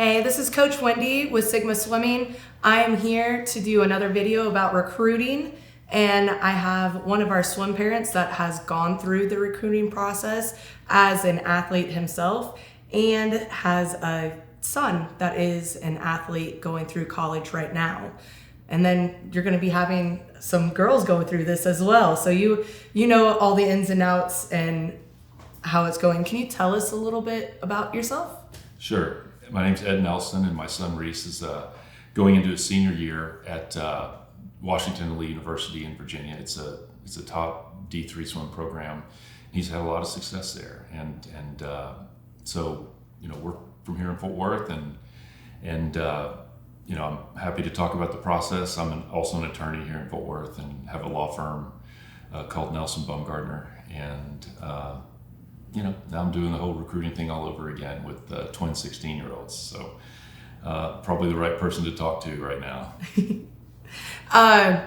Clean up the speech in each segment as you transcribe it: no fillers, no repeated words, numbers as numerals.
Hey, this is Coach Wendy with Sigma Swimming. I am here to do another video about recruiting, and I have one of our swim parents that has gone through the recruiting process as an athlete himself and has a son that is an athlete going through college right now. And then you're going to be having some girls go through this as well. So you know all the ins and outs and how it's going. Can you tell us a little bit about yourself? Sure. My name's Ed Nelson, and my son Reese is going into his senior year at Washington Lee University in Virginia. It's a top D3 swim program. He's had a lot of success there, and so we're from here in Fort Worth, and I'm happy to talk about the process. I'm also an attorney here in Fort Worth and have a law firm called Nelson Baumgardner, and now I'm doing the whole recruiting thing all over again with twin 16-year-olds. So probably the right person to talk to right now.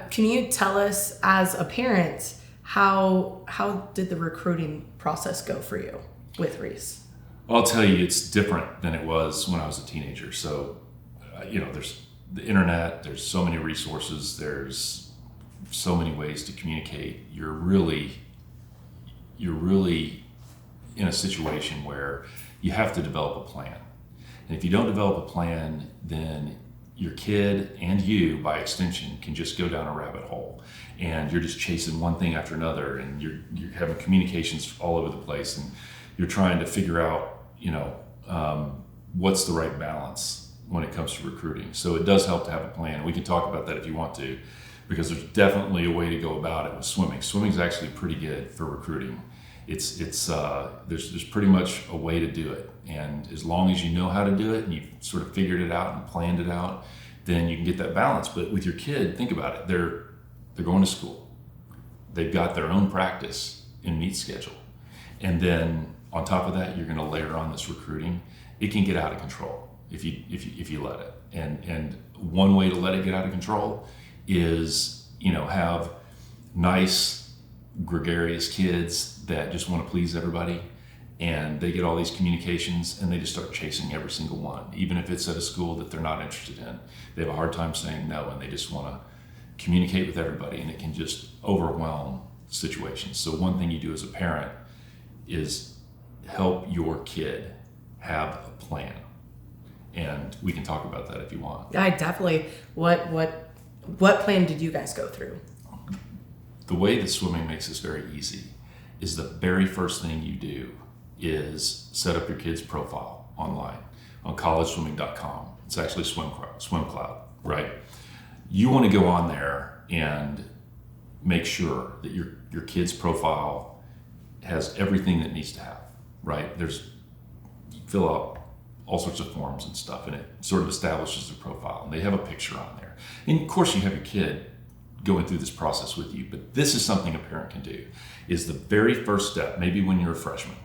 Can you tell us, as a parent, how did the recruiting process go for you with Reese? I'll tell you, it's different than it was when I was a teenager. So, there's the internet, there's so many resources, there's so many ways to communicate. You're really in a situation where you have to develop a plan. And if you don't develop a plan, then your kid and you, by extension, can just go down a rabbit hole. And you're just chasing one thing after another, and you're having communications all over the place, and you're trying to figure out, what's the right balance when it comes to recruiting. So it does help to have a plan. We can talk about that if you want to, because there's definitely a way to go about it with swimming. Swimming is actually pretty good for recruiting. There's pretty much a way to do it, and as long as you know how to do it and you've sort of figured it out and planned it out, then you can get that balance. But with your kid, think about it. They're going to school. They've got their own practice and meet schedule, and then on top of that, you're going to layer on this recruiting. It can get out of control if you let it. And one way to let it get out of control is have nice, gregarious kids that just want to please everybody, and they get all these communications and they just start chasing every single one, even if it's at a school that they're not interested in. They have a hard time saying no, and they just want to communicate with everybody, and it can just overwhelm situations. So one thing you do as a parent is help your kid have a plan, and we can talk about that if you want. I definitely. What plan did you guys go through? The way that swimming makes this very easy is the very first thing you do is set up your kid's profile online on collegeswimming.com. It's actually SwimCloud, right? You want to go on there and make sure that your kid's profile has everything that needs to have, right? You fill out all sorts of forms and stuff, and it sort of establishes the profile, and they have a picture on there. And of course you have your kid going through this process with you, but this is something a parent can do, is the very first step, maybe when you're a freshman,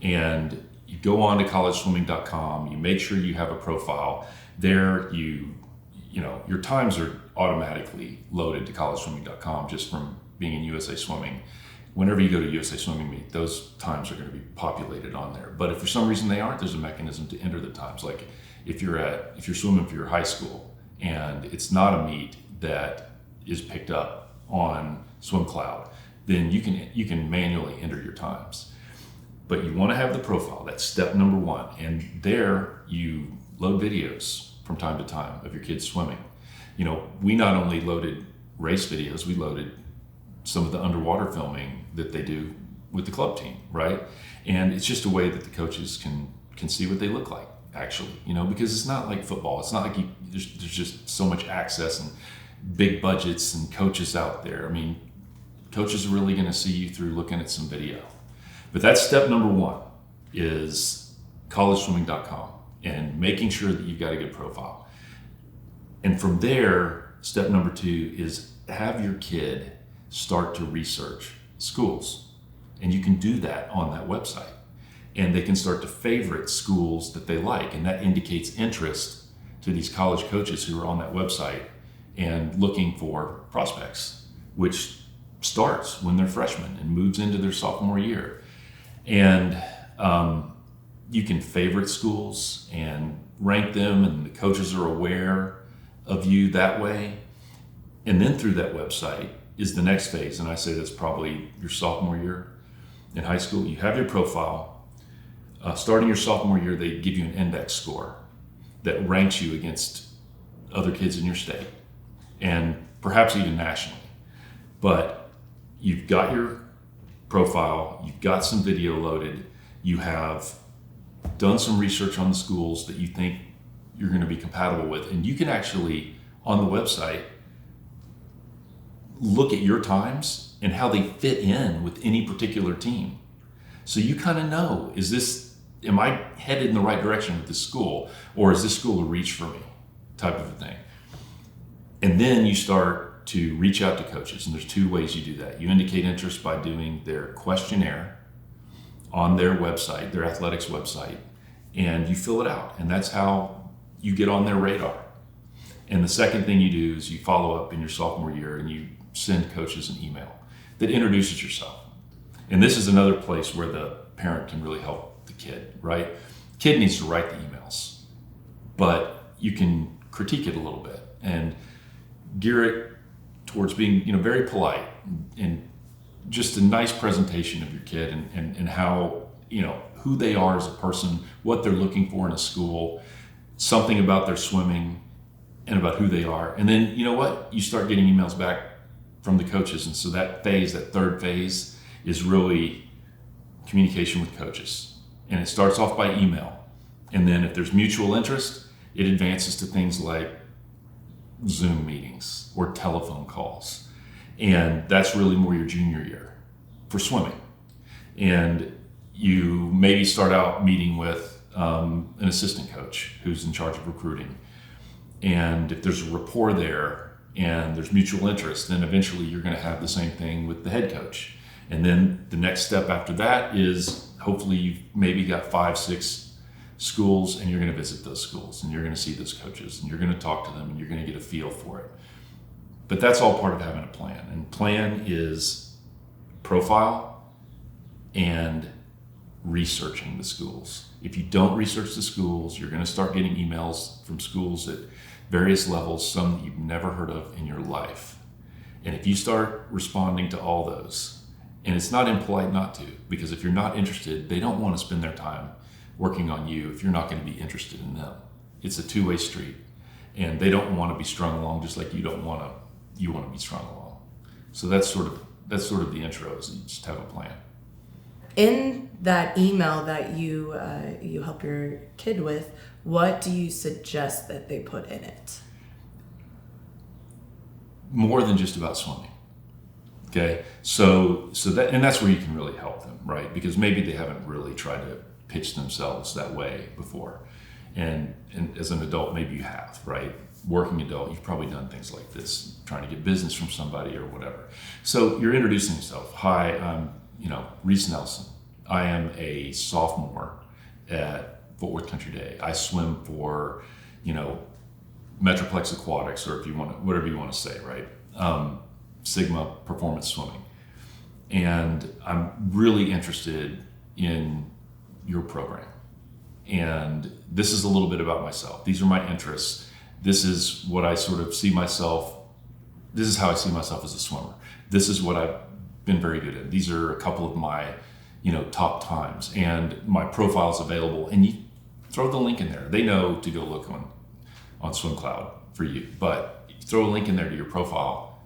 and you go on to collegeswimming.com, you make sure you have a profile there. Your times are automatically loaded to collegeswimming.com just from being in USA Swimming. Whenever you go to USA Swimming meet, those times are going to be populated on there. But if for some reason they aren't, there's a mechanism to enter the times. Like if you're swimming for your high school and it's not a meet that is picked up on SwimCloud, then you can manually enter your times. But you want to have the profile. That's step number one. And there you load videos from time to time of your kids swimming. We not only loaded race videos, we loaded some of the underwater filming that they do with the club team, right? And it's just a way that the coaches can see what they look like, actually, because it's not like football. It's not like there's just so much access and big budgets and coaches out there. I mean, coaches are really going to see you through looking at some video. But that's step number one, is collegeswimming.com and making sure that you've got a good profile. And from there, step number two is have your kid start to research schools. And you can do that on that website. And they can start to favorite schools that they like. And that indicates interest to these college coaches who are on that website and looking for prospects, which starts when they're freshmen and moves into their sophomore year. And you can favorite schools and rank them, and the coaches are aware of you that way. And then through that website is the next phase, and I say that's probably your sophomore year in high school. You have your profile. Starting your sophomore year, they give you an index score that ranks you against other kids in your state and perhaps even nationally. But you've got your profile, you've got some video loaded, you have done some research on the schools that you think you're going to be compatible with, and you can actually, on the website, look at your times and how they fit in with any particular team. So you kind of know, am I headed in the right direction with this school, or is this school a reach for me, type of a thing. And then you start to reach out to coaches, and there's two ways you do that. You indicate interest by doing their questionnaire on their website, their athletics website, and you fill it out, and that's how you get on their radar. And the second thing you do is you follow up in your sophomore year and you send coaches an email that introduces yourself. And this is another place where the parent can really help the kid, right? Kid needs to write the emails, but you can critique it a little bit and gear it towards being, very polite and just a nice presentation of your kid and how, who they are as a person, what they're looking for in a school, something about their swimming and about who they are. And then, you know what? You start getting emails back from the coaches. And so that third phase is really communication with coaches. And it starts off by email. And then if there's mutual interest, it advances to things like Zoom meetings or telephone calls. And that's really more your junior year for swimming. And you maybe start out meeting with an assistant coach who's in charge of recruiting. And if there's a rapport there and there's mutual interest, then eventually you're going to have the same thing with the head coach. And then the next step after that is hopefully you've maybe got 5-6 schools, and you're going to visit those schools and you're going to see those coaches and you're going to talk to them and you're going to get a feel for it. But that's all part of having a plan. And plan is profile and researching the schools. If you don't research the schools, you're going to start getting emails from schools at various levels, some that you've never heard of in your life. And if you start responding to all those, and it's not impolite not to, because if you're not interested, they don't want to spend their time working on you if you're not going to be interested in them. It's a two-way street, and they don't want to be strung along just like you want to be strung along. So that's sort of the intro, is you just have a plan. In that email that you help your kid with, what do you suggest that they put in it? More than just about swimming. Okay, so that's where you can really help them, right? Because maybe they haven't really tried to pitch themselves that way before, and as an adult, maybe you have, right? Working adult, you've probably done things like this, trying to get business from somebody or whatever. So you're introducing yourself. Hi, I'm Reese Nelson. I am a sophomore at Fort Worth Country Day. I swim for, Metroplex Aquatics, or if you want, whatever you want to say, right? Sigma Performance Swimming. And I'm really interested in your program. And this is a little bit about myself. These are my interests. This is what I sort of see myself. This is how I see myself as a swimmer. This is what I've been very good at. These are a couple of my, top times, and my profile is available. And you throw the link in there. They know to go look on SwimCloud for you, but you throw a link in there to your profile,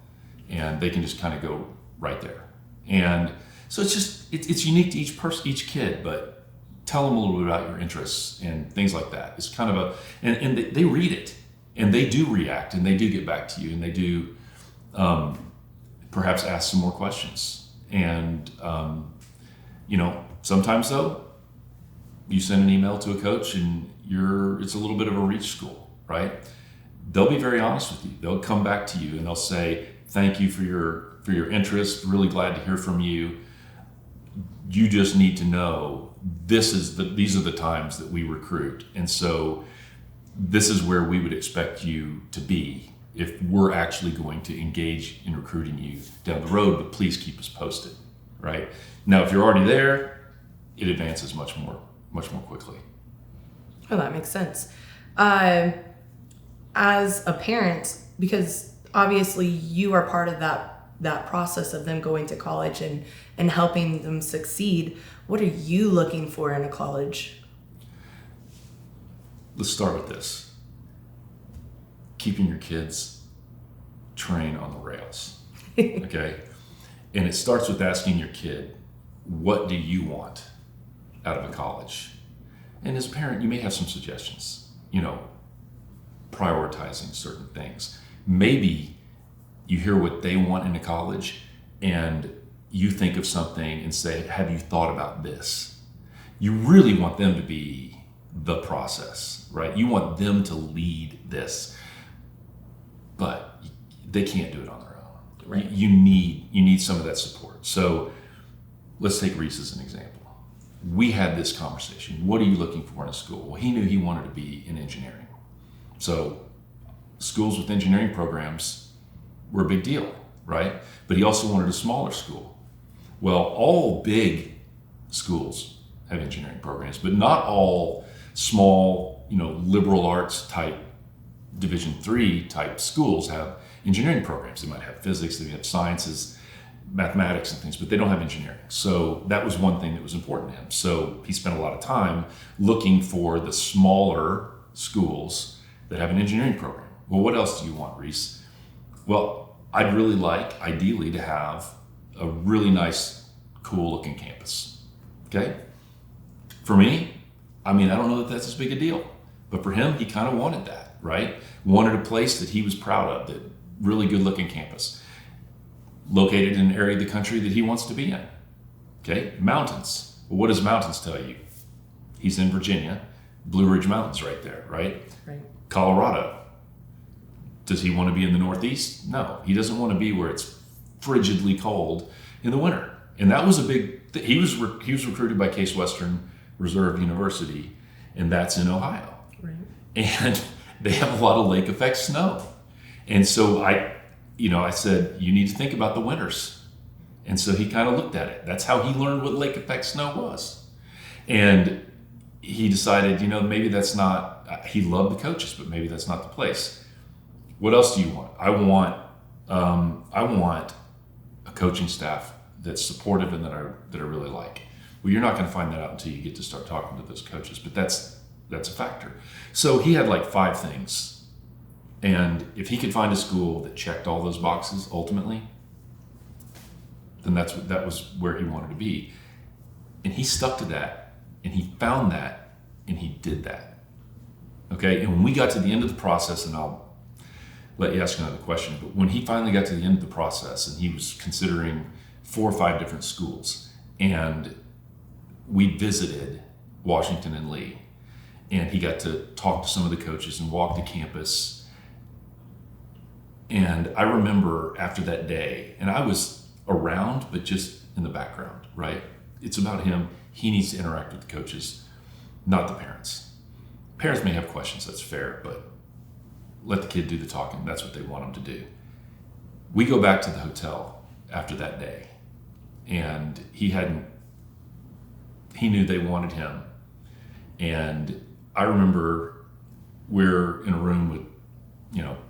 and they can just kind of go right there. And so it's unique to each person, each kid, but tell them a little bit about your interests and things like that. It's kind of and they read it, and they do react, and they do get back to you, and they do perhaps ask some more questions. And sometimes though, you send an email to a coach and it's a little bit of a reach school, right? They'll be very honest with you. They'll come back to you and they'll say, thank you for your interest. Really glad to hear from you. You just need to know these are the times that we recruit. And so this is where we would expect you to be if we're actually going to engage in recruiting you down the road, but please keep us posted, right? Now, if you're already there, it advances much more quickly. Oh, that makes sense. As a parent, because obviously you are part of that process of them going to college and helping them succeed, what are you looking for in a college? Let's start with this. Keeping your kids trained on the rails, okay? And it starts with asking your kid, what do you want out of a college? And as a parent, you may have some suggestions, prioritizing certain things. Maybe you hear what they want in a college and you think of something and say, have you thought about this? You really want them to be the process, right? You want them to lead this, but they can't do it on their own. Right. You need some of that support. So let's take Reese as an example. We had this conversation. What are you looking for in a school? Well, he knew he wanted to be in engineering. So schools with engineering programs were a big deal, right? But he also wanted a smaller school. Well, all big schools have engineering programs, but not all small, liberal arts type Division III type schools have engineering programs. They might have physics, they might have sciences, mathematics and things, but they don't have engineering. So that was one thing that was important to him. So he spent a lot of time looking for the smaller schools that have an engineering program. Well, what else do you want, Reese? Well, I'd really like, ideally, to have a really nice, cool looking campus. Okay? For me, I don't know that that's as big a deal, but for him, he kind of wanted that, right? Wanted a place that he was proud of, that really good looking campus, located in an area of the country that he wants to be in. Okay? Mountains. Well, what does mountains tell you? He's in Virginia. Blue Ridge Mountains right there, right? Right. Colorado. Does he want to be in the Northeast? No. He doesn't want to be where it's frigidly cold in the winter. And that was a big he was recruited by Case Western Reserve University, and that's in Ohio. Right. And they have a lot of lake effect snow. And so I said, you need to think about the winters. And so he kind of looked at it. That's how he learned what lake effect snow was. And he decided, maybe that's not, he loved the coaches, but maybe that's not the place. What else do you want? I want a coaching staff that's supportive and that I really like. Well, you're not going to find that out until you get to start talking to those coaches, but that's a factor. So he had like 5 things. And if he could find a school that checked all those boxes ultimately, then that was where he wanted to be. And he stuck to that, and he found that, and he did that. Okay? And when we got to the end of the process, and I'll let you ask another question, but when he finally got to the end of the process and he was considering 4 or 5 different schools, and we visited Washington and Lee, and he got to talk to some of the coaches and walk the campus. And I remember after that day, and I was around, but just in the background, right? It's about him. He needs to interact with the coaches, not the parents. Parents may have questions, that's fair, but let the kid do the talking. That's what they want him to do. We go back to the hotel after that day, and he knew they wanted him. And I remember we're in a room with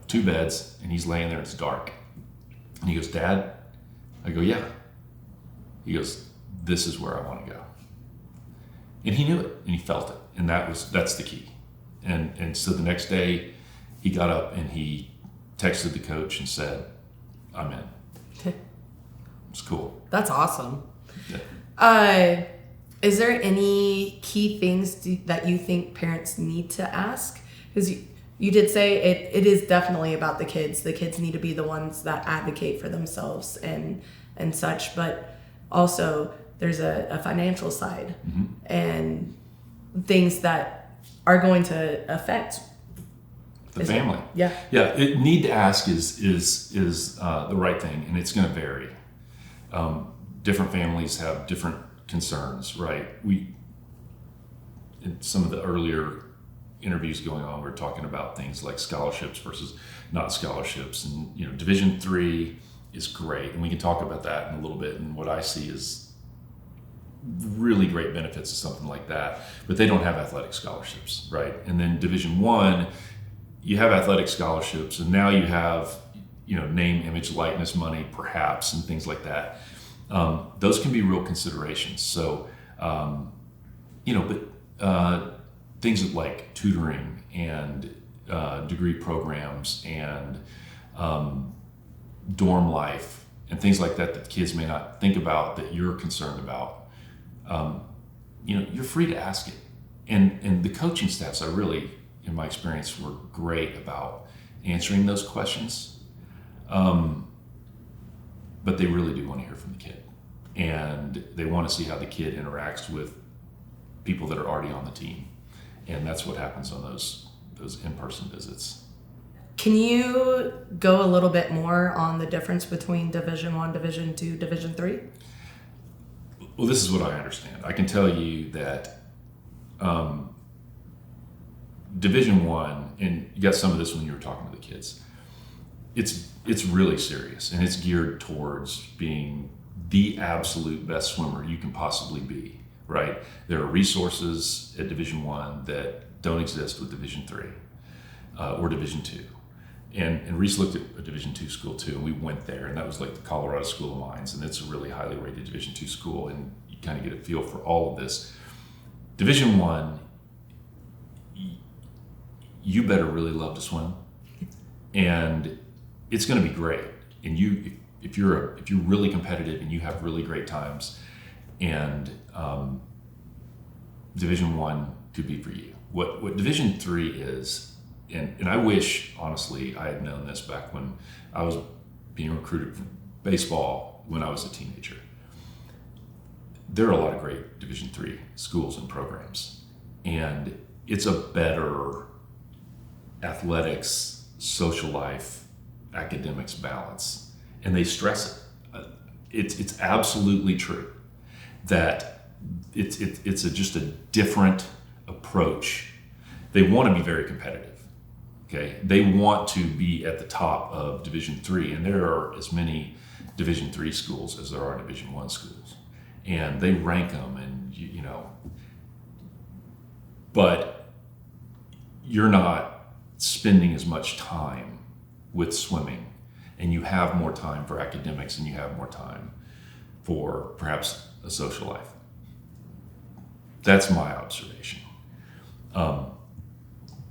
2 beds, and he's laying there, it's dark. And he goes, Dad? I go, yeah. He goes, this is where I want to go. And he knew it, and he felt it, and that's the key. And so the next day, he got up and he texted the coach and said, I'm in. It's cool. That's awesome. Yeah. Is there any key things that you think parents need to ask? Because you did say it is definitely about the kids. The kids need to be the ones that advocate for themselves and such, but also there's a financial side and things that are going to affect the family. Yeah. It need to ask is the right thing, and it's going to vary. Different families have different concerns, right? In some of the earlier interviews going on, we're talking about things like scholarships versus not scholarships, and Division III is great, and we can talk about that in a little bit. And what I see is really great benefits of something like that, but they don't have athletic scholarships, right? And then Division One, you have athletic scholarships, and now you have, name, image, likeness money, perhaps, and things like that. Those can be real considerations. So, things like tutoring and degree programs and dorm life and things like that kids may not think about that you're concerned about. You're free to ask it. And the coaching staffs are really, in my experience, were great about answering those questions. But they really do want to hear from the kid. And they want to see how the kid interacts with people that are already on the team. And that's what happens on those in-person visits. Can you go a little bit more on the difference between Division I, Division II, Division III? Well, this is what I understand. I can tell you that Division I, and you got some of this when you were talking to the kids, it's really serious, and it's geared towards being the absolute best swimmer you can possibly be, right? There are resources at Division I that don't exist with Division III or Division II. And Reese looked at a Division II school too, and we went there, and that was like the Colorado School of Mines, and it's a really highly rated Division II school, and you kind of get a feel for all of this. Division I, you better really love to swim, and it's going to be great. And if you're really competitive and you have really great times, and Division I could be for you. What Division III is. And I wish, honestly, I had known this back when I was being recruited for baseball when I was a teenager. There are a lot of great Division III schools and programs, and it's a better athletics, social life, academics balance, and they stress it. It's absolutely true that it's just a different approach. They want to be very competitive. Okay, they want to be at the top of Division III, and there are as many Division III schools as there are Division I schools, and they rank them, and but you're not spending as much time with swimming, and you have more time for academics, and you have more time for perhaps a social life. That's my observation.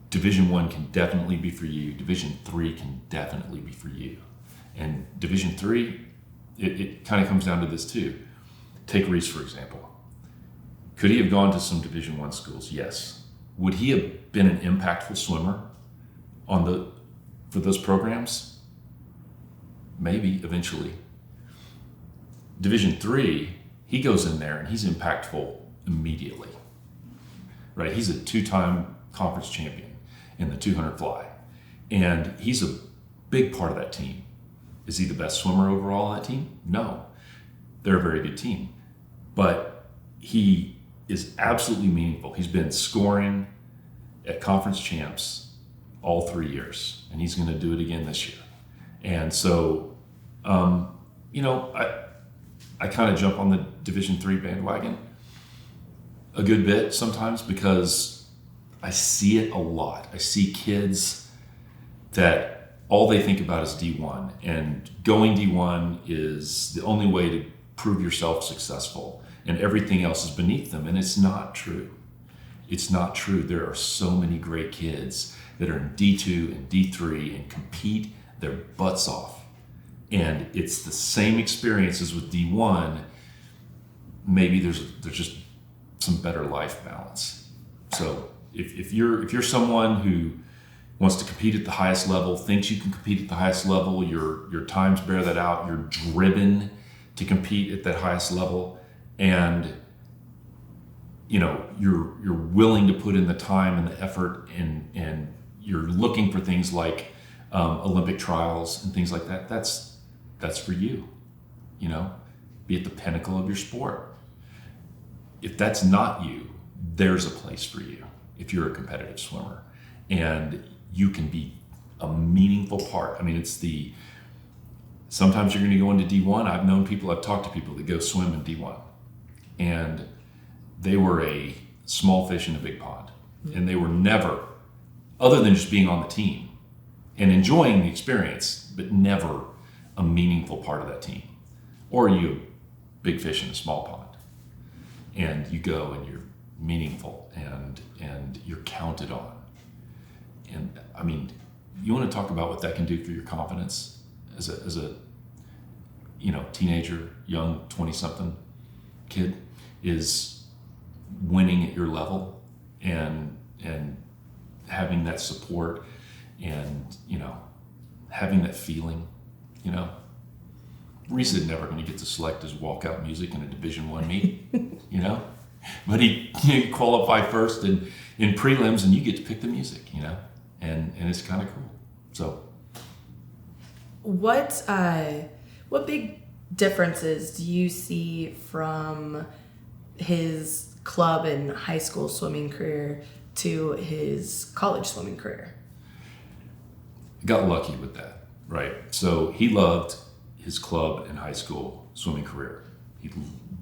Division I can definitely be for you. Division III can definitely be for you. And Division III, it kind of comes down to this too. Take Reese, for example. Could he have gone to some Division I schools? Yes. Would he have been an impactful swimmer for those programs? Maybe, eventually. Division III, he goes in there and he's impactful immediately. Right? He's a 2-time conference champion in the 200 fly. And he's a big part of that team. Is he the best swimmer overall on that team? No. They're a very good team. But he is absolutely meaningful. He's been scoring at conference champs all 3 years, and he's going to do it again this year. And so, I kind of jump on the Division III bandwagon a good bit sometimes because I see it a lot. I see kids that all they think about is D1, and going D1 is the only way to prove yourself successful, and everything else is beneath them, and it's not true. It's not true. There are so many great kids that are in D2 and D3 and compete their butts off, and it's the same experience as with D1. Maybe there's just some better life balance. So if you're someone who wants to compete at the highest level, thinks you can compete at the highest level, your times bear that out, you're driven to compete at that highest level, and you're willing to put in the time and the effort, and you're looking for things like Olympic trials and things like that, that's for you. Be at the pinnacle of your sport. If that's not you, there's a place for you if you're a competitive swimmer, and you can be a meaningful part. I mean, sometimes you're going to go into D1. I've talked to people that go swim in D1, And they were a small fish in a big pond. And they were never, other than just being on the team and enjoying the experience, but never a meaningful part of that team. Or you a big fish in a small pond. And you go and you're meaningful and you're counted on. And I mean, you want to talk about what that can do for your confidence as a teenager, young 20-something kid, is winning at your level and having that support and having that feeling. Reese is never going to get to select his walkout music in a Division I meet, but he qualify first in prelims, and you get to pick the music, and it's kind of cool. So, what big differences do you see from his club and high school swimming career to his college swimming career? Got lucky with that, right? So he loved his club and high school swimming career. He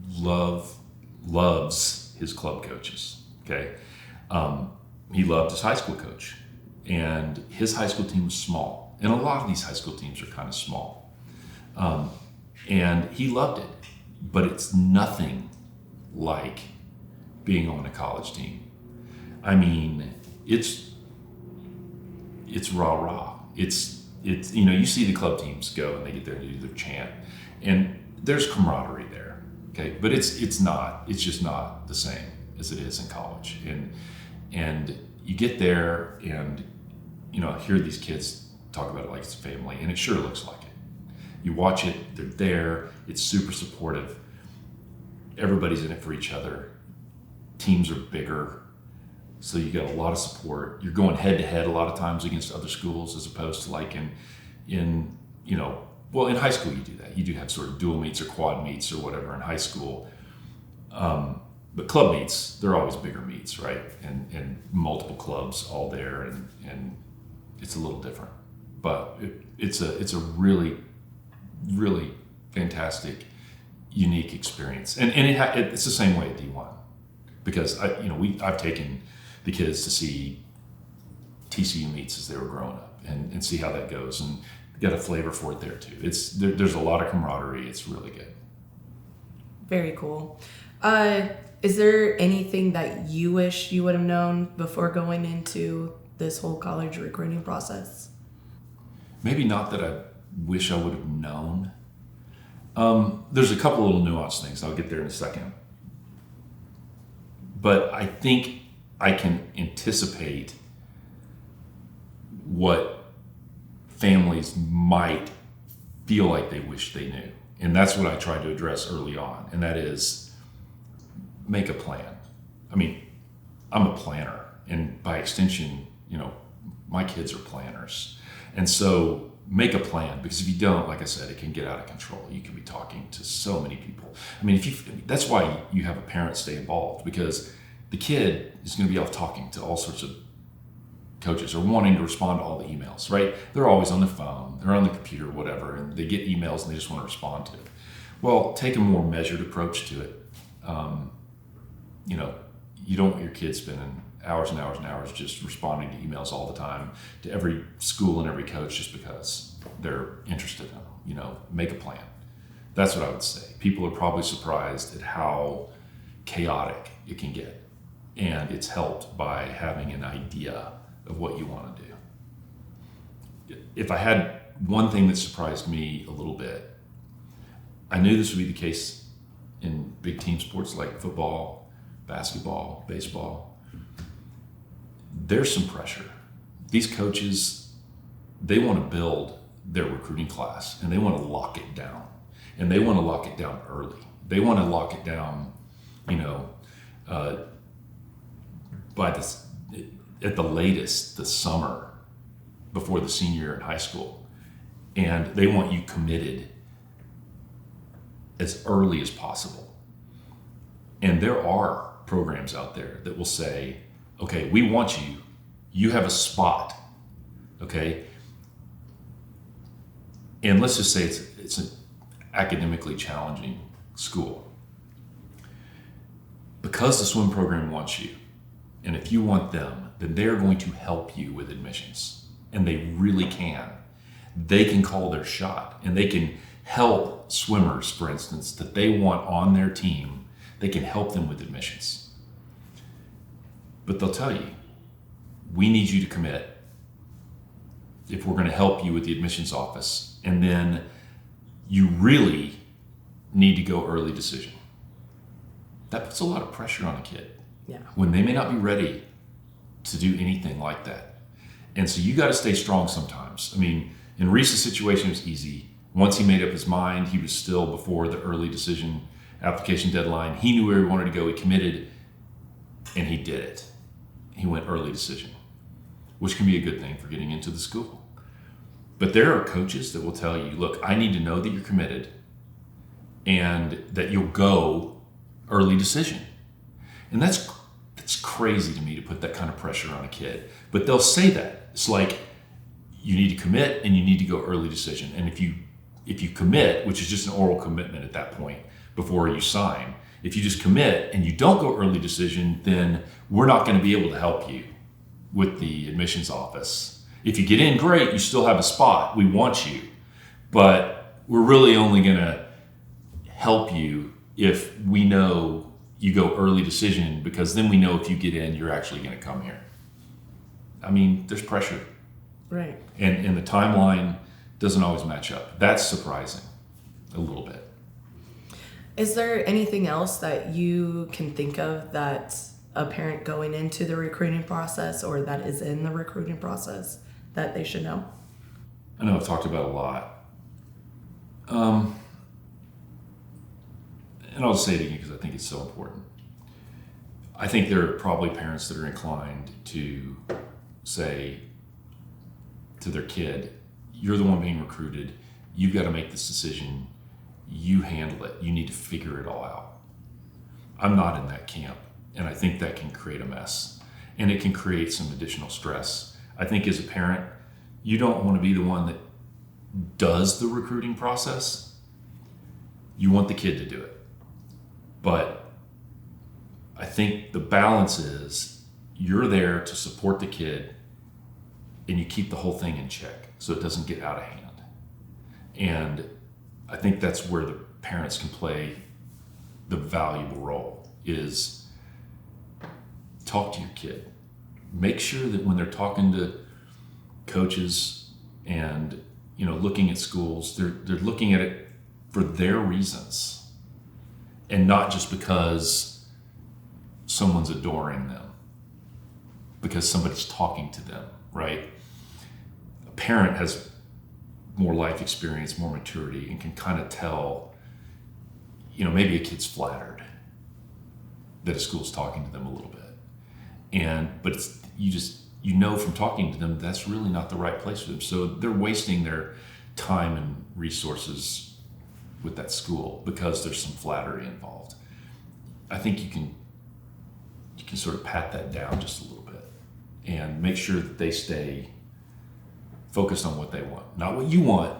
loves his club coaches, okay? He loved his high school coach. And his high school team was small. And a lot of these high school teams are kind of small. And he loved it. But it's nothing like being on a college team. I mean, it's rah-rah. It's you see the club teams go and they get there and do their chant, and there's camaraderie there, okay? But it's just not the same as it is in college. And you get there and hear these kids talk about it like it's a family, and it sure looks like it. You watch it, they're there, it's super supportive. Everybody's in it for each other. Teams are bigger. So you got a lot of support. You're going head to head a lot of times against other schools, as opposed to like in high school you do that. You do have sort of dual meets or quad meets or whatever in high school. But club meets, they're always bigger meets, right? And multiple clubs all there, and it's a little different. But it's a really, really fantastic, unique experience. And it's the same way at D1. Because I've taken the kids to see TCU meets as they were growing up and see how that goes, and get a flavor for it there too. There's a lot of camaraderie. It's really good. Very cool. Is there anything that you wish you would have known before going into this whole college recruiting process? Maybe not that I wish I would have known. There's a couple little nuanced things. I'll get there in a second. But I think I can anticipate what families might feel like they wish they knew. And that's what I tried to address early on. And that is, make a plan. I mean, I'm a planner. And by extension, my kids are planners. And so make a plan, because if you don't, like I said, it can get out of control. You can be talking to so many people. I mean, that's why you have a parent stay involved, because the kid is going to be off talking to all sorts of coaches or wanting to respond to all the emails, right? They're always on their phone, they're on the computer, whatever, and they get emails and they just want to respond to it. Well, take a more measured approach to it. You don't want your kids spending hours and hours and hours just responding to emails all the time to every school and every coach just because they're interested in them. Make a plan. That's what I would say. People are probably surprised at how chaotic it can get. And it's helped by having an idea of what you want to do. If I had one thing that surprised me a little bit, I knew this would be the case in big team sports like football, basketball, baseball. There's some pressure. These coaches, they want to build their recruiting class, and they want to lock it down. And they want to lock it down early. They want to lock it down, at the latest, the summer before the senior year in high school. And they want you committed as early as possible. And there are programs out there that will say, okay, we want you, you have a spot, okay? And let's just say it's an academically challenging school. because the swim program wants you, and if you want them, then they're going to help you with admissions. And they really can. They can call their shot, and they can help swimmers, for instance, that they want on their team. They can help them with admissions. But they'll tell you, we need you to commit if we're going to help you with the admissions office. And then you really need to go early decision. That puts a lot of pressure on a kid. Yeah. When they may not be ready to do anything like that. And so you got to stay strong sometimes. I mean, in Reese's situation, it was easy. Once he made up his mind, he was still before the early decision application deadline. He knew where he wanted to go. He committed, and he did it. He went early decision, which can be a good thing for getting into the school. But there are coaches that will tell you, look, I need to know that you're committed and that you'll go early decision. And that's crazy to me to put that kind of pressure on a kid. But they'll say that. It's like, you need to commit and you need to go early decision. And if you commit, which is just an oral commitment at that point before you sign, if you just commit and you don't go early decision, then we're not going to be able to help you with the admissions office. If you get in, great, you still have a spot. We want you. But we're really only going to help you if we know you go early decision, because then we know if you get in, you're actually going to come here. I mean, there's pressure. Right. And the timeline doesn't always match up. That's surprising a little bit. Is there anything else that you can think of that a parent going into the recruiting process or that is in the recruiting process that they should know? I know I've talked about a lot. And I'll say it again because I think it's so important. I think there are probably parents that are inclined to say to their kid, you're the one being recruited. You've got to make this decision. You handle it. You need to figure it all out. I'm not in that camp. And I think that can create a mess. And it can create some additional stress. I think as a parent, you don't want to be the one that does the recruiting process. You want the kid to do it. But I think the balance is you're there to support the kid and you keep the whole thing in check so it doesn't get out of hand. And I think that's where the parents can play the valuable role, is talk to your kid. Make sure that when they're talking to coaches and looking at schools, they're looking at it for their reasons and not just because someone's adoring them, because somebody's talking to them, right? A parent has more life experience, more maturity, and can kind of tell, maybe a kid's flattered that a school's talking to them a little bit. But you know from talking to them, that's really not the right place for them. So they're wasting their time and resources with that school because there's some flattery involved. I think you can sort of pat that down just a little bit and make sure that they stay focused on what they want. Not what you want,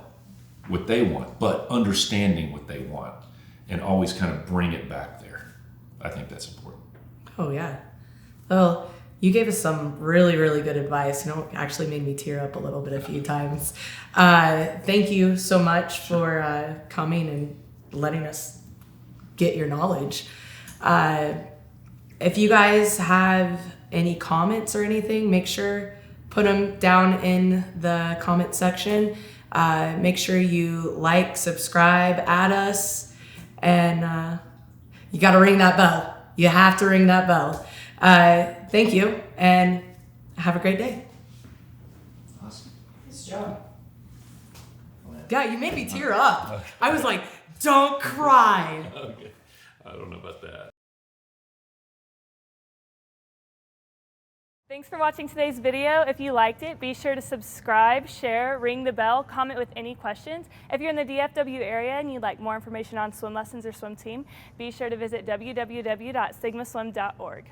what they want, but understanding what they want and always kind of bring it back there. I think that's important. Oh, yeah. Well, you gave us some really, really good advice. Actually made me tear up a little bit a few times. Thank you so much for coming and letting us get your knowledge. If you guys have any comments or anything, make sure put them down in the comment section. Make sure you like, subscribe, add us, and you got to ring that bell. You have to ring that bell. Thank you, and have a great day. Awesome. Nice job. Yeah, you made me tear up. I was like, don't cry. Okay. I don't know about that. Thanks for watching today's video. If you liked it, be sure to subscribe, share, ring the bell, comment with any questions. If you're in the DFW area and you'd like more information on swim lessons or swim team, be sure to visit www.sigmaswim.org.